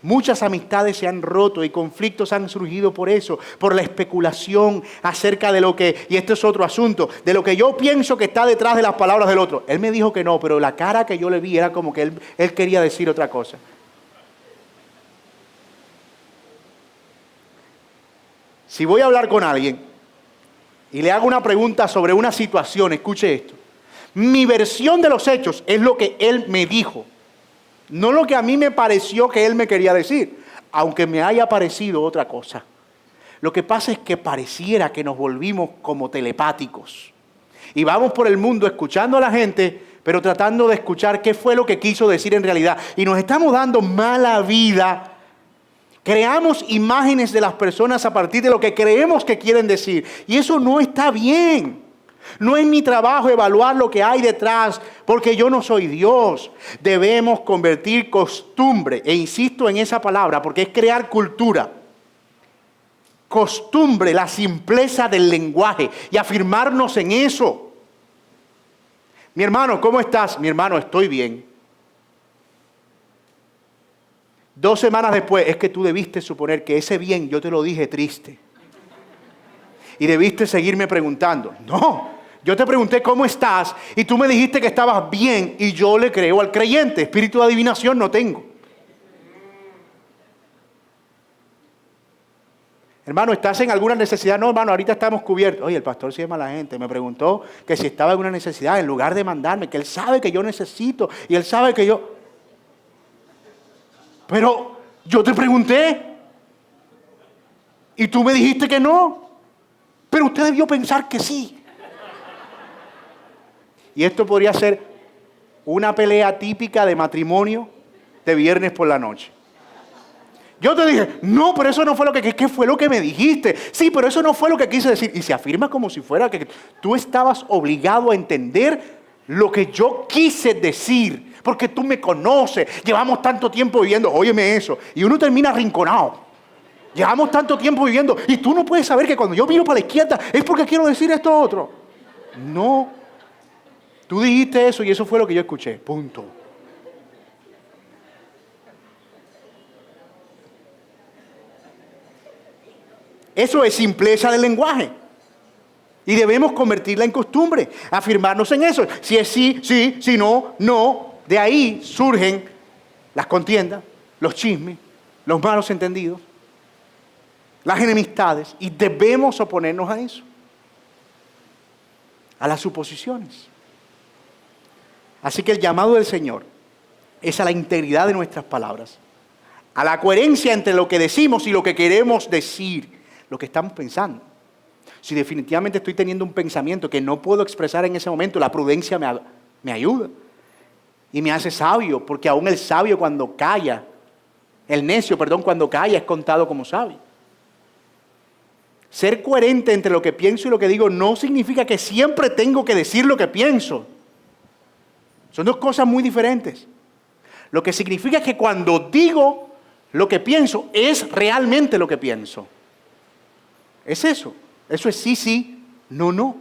Muchas amistades se han roto y conflictos han surgido por eso, por la especulación acerca de lo que, y esto es otro asunto, de lo que yo pienso que está detrás de las palabras del otro. Él me dijo que no, pero la cara que yo le vi era como que él quería decir otra cosa. Si voy a hablar con alguien y le hago una pregunta sobre una situación, escuche esto. Mi versión de los hechos es lo que él me dijo. No lo que a mí me pareció que él me quería decir, aunque me haya parecido otra cosa. Lo que pasa es que pareciera que nos volvimos como telepáticos. Y vamos por el mundo escuchando a la gente, pero tratando de escuchar qué fue lo que quiso decir en realidad. Y nos estamos dando mala vida. Creamos imágenes de las personas a partir de lo que creemos que quieren decir. Y eso no está bien. No es mi trabajo evaluar lo que hay detrás, porque yo no soy Dios. Debemos convertir costumbre, e insisto en esa palabra, porque es crear cultura. Costumbre, la simpleza del lenguaje, y afirmarnos en eso. Mi hermano, ¿cómo estás? Mi hermano, estoy bien. 2 semanas después, es que tú debiste suponer que ese bien yo te lo dije triste. Y debiste seguirme preguntando. No, yo te pregunté cómo estás y tú me dijiste que estabas bien y yo le creo al creyente. Espíritu de adivinación no tengo. Hermano, ¿estás en alguna necesidad? No, hermano, ahorita estamos cubiertos. Oye, el pastor se llama a la gente. Me preguntó que si estaba en una necesidad, en lugar de mandarme, que él sabe que yo necesito y él sabe que yo... Pero yo te pregunté y tú me dijiste que no. Pero usted debió pensar que sí. Y esto podría ser una pelea típica de matrimonio de viernes por la noche. Yo te dije, no, pero eso no fue lo que... ¿Qué fue lo que me dijiste? Sí, pero eso no fue lo que quise decir. Y se afirma como si fuera que tú estabas obligado a entender lo que yo quise decir. Porque tú me conoces. Llevamos tanto tiempo viviendo. Óyeme eso. Y uno termina arrinconado. Llevamos tanto tiempo viviendo. Y tú no puedes saber que cuando yo miro para la izquierda es porque quiero decir esto otro. No. Tú dijiste eso y eso fue lo que yo escuché. Punto. Eso es simpleza del lenguaje. Y debemos convertirla en costumbre, afirmarnos en eso. Si es sí, sí, si no, no. De ahí surgen las contiendas, los chismes, los malos entendidos, las enemistades. Y debemos oponernos a eso, a las suposiciones. Así que el llamado del Señor es a la integridad de nuestras palabras, a la coherencia entre lo que decimos y lo que queremos decir, lo que estamos pensando. Si definitivamente estoy teniendo un pensamiento que no puedo expresar en ese momento, la prudencia me ayuda y me hace sabio, porque aún el sabio cuando calla, el necio, perdón, cuando calla es contado como sabio. Ser coherente entre lo que pienso y lo que digo no significa que siempre tengo que decir lo que pienso. Son dos cosas muy diferentes. Lo que significa es que cuando digo lo que pienso, es realmente lo que pienso. Es eso. Eso es sí, sí, no, no.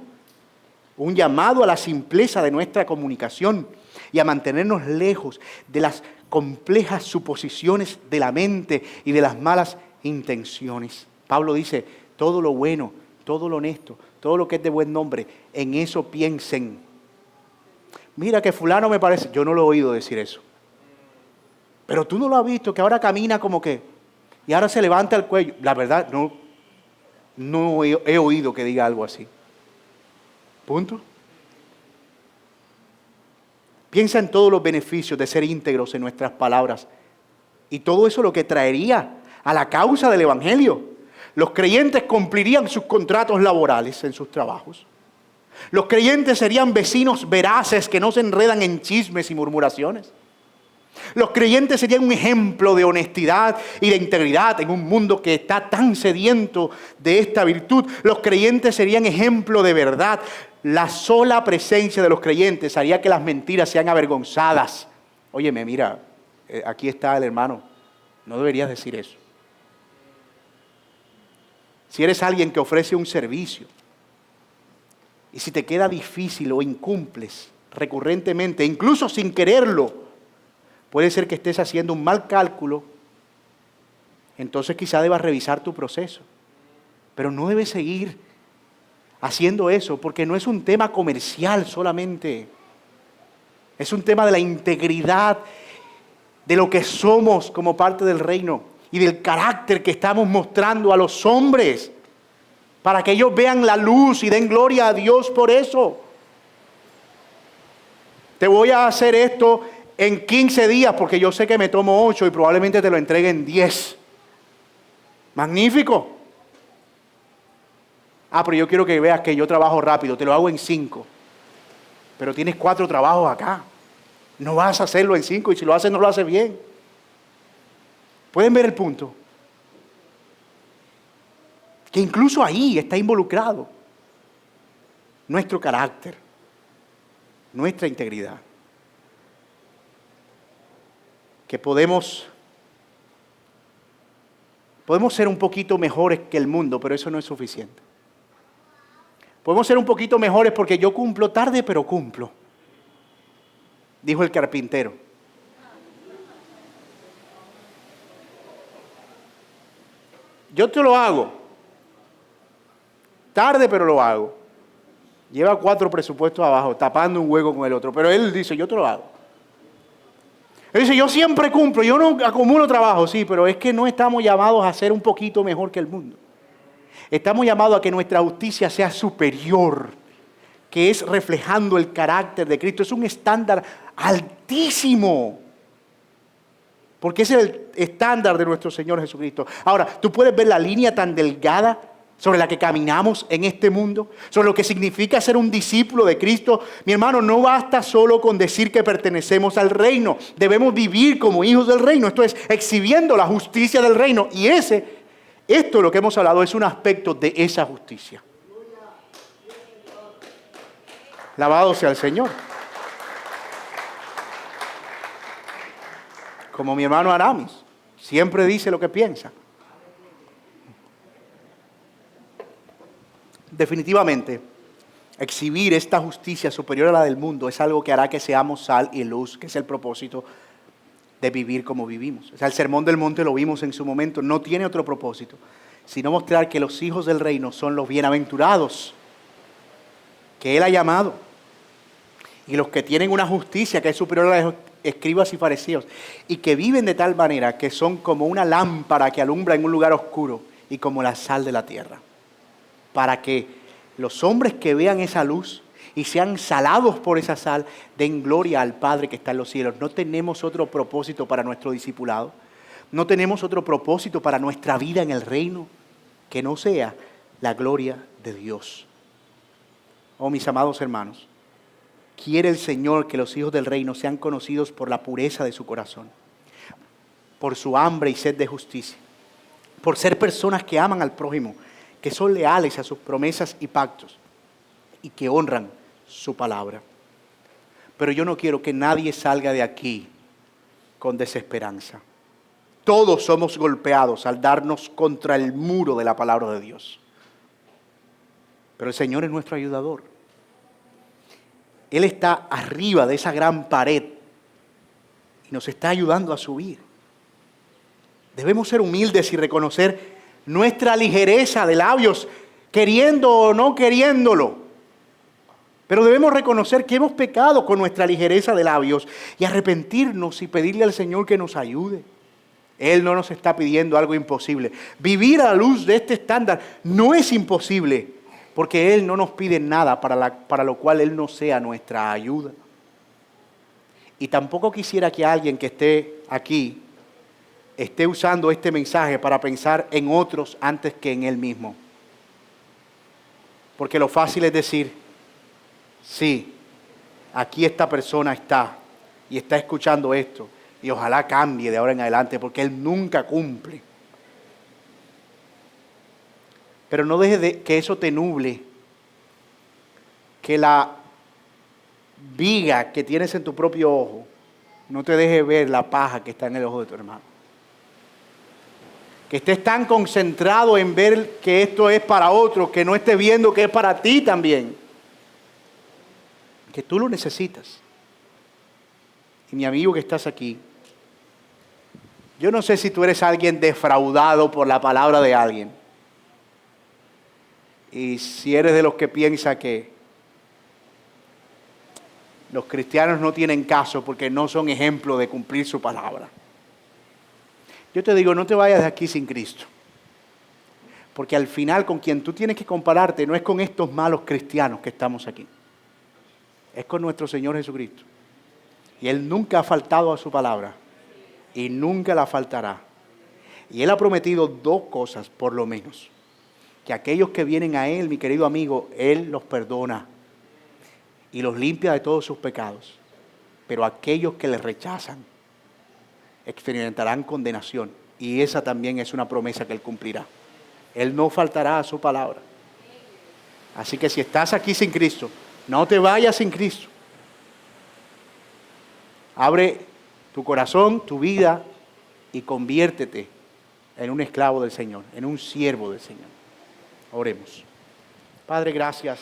Un llamado a la simpleza de nuestra comunicación y a mantenernos lejos de las complejas suposiciones de la mente y de las malas intenciones. Pablo dice, todo lo bueno, todo lo honesto, todo lo que es de buen nombre, en eso piensen. Mira que fulano me parece, yo no lo he oído decir eso. Pero tú no lo has visto, que ahora camina como que, y ahora se levanta el cuello. La verdad, no he oído que diga algo así. Punto. Piensa en todos los beneficios de ser íntegros en nuestras palabras. Y todo eso lo que traería a la causa del Evangelio. Los creyentes cumplirían sus contratos laborales en sus trabajos. Los creyentes serían vecinos veraces que no se enredan en chismes y murmuraciones. Los creyentes serían un ejemplo de honestidad y de integridad en un mundo que está tan sediento de esta virtud. Los creyentes serían ejemplo de verdad. La sola presencia de los creyentes haría que las mentiras sean avergonzadas. Óyeme, mira, aquí está el hermano. No deberías decir eso. Si eres alguien que ofrece un servicio y si te queda difícil o incumples recurrentemente, incluso sin quererlo, puede ser que estés haciendo un mal cálculo, entonces quizá debas revisar tu proceso. Pero no debes seguir haciendo eso, porque no es un tema comercial solamente. Es un tema de la integridad, de lo que somos como parte del reino y del carácter que estamos mostrando a los hombres, para que ellos vean la luz y den gloria a Dios por eso. Te voy a hacer esto en 15 días, porque yo sé que me tomo 8 y probablemente te lo entregue en 10. Magnífico. Pero yo quiero que veas que yo trabajo rápido, te lo hago en 5. Pero tienes 4 trabajos acá. No vas a hacerlo en 5 y si lo haces no lo haces bien. ¿Pueden ver el punto? Que incluso ahí está involucrado nuestro carácter, nuestra integridad. Que podemos ser un poquito mejores que el mundo, pero eso no es suficiente. Podemos ser un poquito mejores porque yo cumplo tarde, pero cumplo, dijo el carpintero. Yo te lo hago. Tarde, pero lo hago. Lleva 4 presupuestos abajo, tapando un hueco con el otro. Pero él dice, yo te lo hago. Él dice, yo siempre cumplo, yo no acumulo trabajo. Sí, pero es que no estamos llamados a ser un poquito mejor que el mundo. Estamos llamados a que nuestra justicia sea superior, que es reflejando el carácter de Cristo. Es un estándar altísimo, porque es el estándar de nuestro Señor Jesucristo. Ahora, tú puedes ver la línea tan delgada sobre la que caminamos en este mundo, sobre lo que significa ser un discípulo de Cristo. Mi hermano, no basta solo con decir que pertenecemos al reino. Debemos vivir como hijos del reino. Esto es, exhibiendo la justicia del reino. Y esto lo que hemos hablado es un aspecto de esa justicia. Alabado sea el Señor. Como mi hermano Aramis, siempre dice lo que piensa. Definitivamente, exhibir esta justicia superior a la del mundo es algo que hará que seamos sal y luz, que es el propósito de vivir como vivimos. O sea, el Sermón del Monte lo vimos en su momento, no tiene otro propósito, sino mostrar que los hijos del reino son los bienaventurados, que Él ha llamado, y los que tienen una justicia que es superior a la de los escribas y fariseos, y que viven de tal manera que son como una lámpara que alumbra en un lugar oscuro y como la sal de la tierra, para que los hombres que vean esa luz y sean salados por esa sal, den gloria al Padre que está en los cielos. No tenemos otro propósito para nuestro discipulado, no tenemos otro propósito para nuestra vida en el reino que no sea la gloria de Dios. Oh, mis amados hermanos, quiere el Señor que los hijos del reino sean conocidos por la pureza de su corazón, por su hambre y sed de justicia, por ser personas que aman al prójimo, que son leales a sus promesas y pactos y que honran su palabra. Pero yo no quiero que nadie salga de aquí con desesperanza. Todos somos golpeados al darnos contra el muro de la palabra de Dios. Pero el Señor es nuestro ayudador. Él está arriba de esa gran pared y nos está ayudando a subir. Debemos ser humildes y reconocer nuestra ligereza de labios, queriendo o no queriéndolo. Pero debemos reconocer que hemos pecado con nuestra ligereza de labios y arrepentirnos y pedirle al Señor que nos ayude. Él no nos está pidiendo algo imposible. Vivir a la luz de este estándar no es imposible, porque Él no nos pide nada para lo cual Él no sea nuestra ayuda. Y tampoco quisiera que alguien que esté aquí esté usando este mensaje para pensar en otros antes que en Él mismo. Porque lo fácil es decir, sí, aquí esta persona está y está escuchando esto y ojalá cambie de ahora en adelante porque Él nunca cumple. Pero no dejes que eso te nuble, que la viga que tienes en tu propio ojo no te deje ver la paja que está en el ojo de tu hermano. Que estés tan concentrado en ver que esto es para otros, que no estés viendo que es para ti también. Que tú lo necesitas. Y mi amigo que estás aquí, yo no sé si tú eres alguien defraudado por la palabra de alguien. Y si eres de los que piensa que los cristianos no tienen caso porque no son ejemplo de cumplir su palabra. Yo te digo, no te vayas de aquí sin Cristo. Porque al final con quien tú tienes que compararte no es con estos malos cristianos que estamos aquí. Es con nuestro Señor Jesucristo. Y Él nunca ha faltado a su palabra. Y nunca la faltará. Y Él ha prometido dos cosas, por lo menos. Que aquellos que vienen a Él, mi querido amigo, Él los perdona. Y los limpia de todos sus pecados. Pero aquellos que le rechazan, experimentarán condenación. Y esa también es una promesa que Él cumplirá. Él no faltará a su palabra. Así que si estás aquí sin Cristo, no te vayas sin Cristo. Abre tu corazón, tu vida y conviértete en un esclavo del Señor, en un siervo del Señor. Oremos. Padre, gracias.